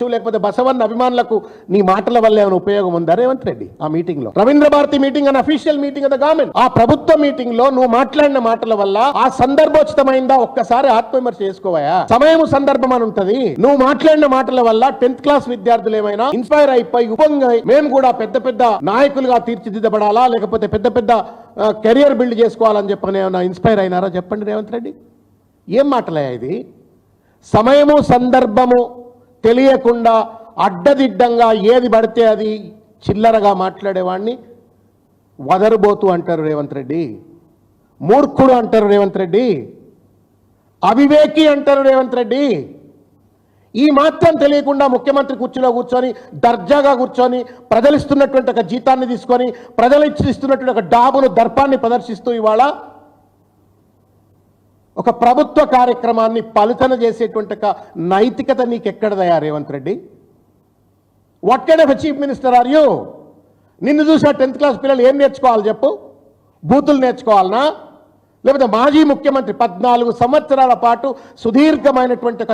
లేకపోతే బసవన్న అభిమానులకు నీ మాటల వల్ల ఏమైనా ఉపయోగం ఉందా రేవంత్ రెడ్డి? ఆ మీటింగ్ లో రవీంద్ర భారతి మీటింగ్ అనే official meeting of the government, ఆ ప్రభుత్వ మీటింగ్ లో నువ్వు మాట్లాడిన మాటల వల్ల ఆ సందర్భోచితమైందా ఒక్కసారి ఆత్మవిమర్శ చేసుకోవా? సమయం సందర్భం అని ఉంటది. నువ్వు మాట్లాడిన మాటల వల్ల 10th క్లాస్ విద్యార్థులు ఏమైనా ఇన్స్పైర్ అయిపోయి ఉపంగా మేము కూడా పెద్ద పెద్ద నాయకులుగా తీర్చిదిద్దబడాలా, లేకపోతే పెద్ద పెద్ద కెరియర్ బిల్డ్ చేసుకోవాలని చెప్పని ఏమైనా ఇన్స్పైర్ అయినారా? చెప్పండి రేవంత్ రెడ్డి, ఏం మాటలయ్యా ఇది? సమయము సందర్భము తెలియకుండా అడ్డదిడ్డంగా ఏది పడితే అది చిల్లరగా మాట్లాడేవాడిని వదరుబోతు అంటారు రేవంత్ రెడ్డి, మూర్ఖుడు అంటారు రేవంత్ రెడ్డి, అవివేకి అంటారు రేవంత్ రెడ్డి. ఈ మాత్రం తెలియకుండా ముఖ్యమంత్రి కుర్చీలో కూర్చొని దర్జాగా కూర్చొని ప్రజలిస్తున్నటువంటి ఒక జీతాన్ని తీసుకొని ప్రజలు ఇస్తున్నటువంటి ఒక డాబును దర్పాన్ని ప్రదర్శిస్తూ ఇవాళ ఒక ప్రభుత్వ కార్యక్రమాన్ని పలుచన చేసేటువంటి ఒక నైతికత నీకెక్కడదయా Revanth Reddy? What kind of chief minister are you? నిన్ను చూసా 10th క్లాస్ పిల్లలు ఏం నేర్చుకోవాలి చెప్పు? బూతులు నేర్చుకోవాలనా? లేకపోతే మాజీ ముఖ్యమంత్రి 14 సంవత్సరాల పాటు సుదీర్ఘమైనటువంటి ఒక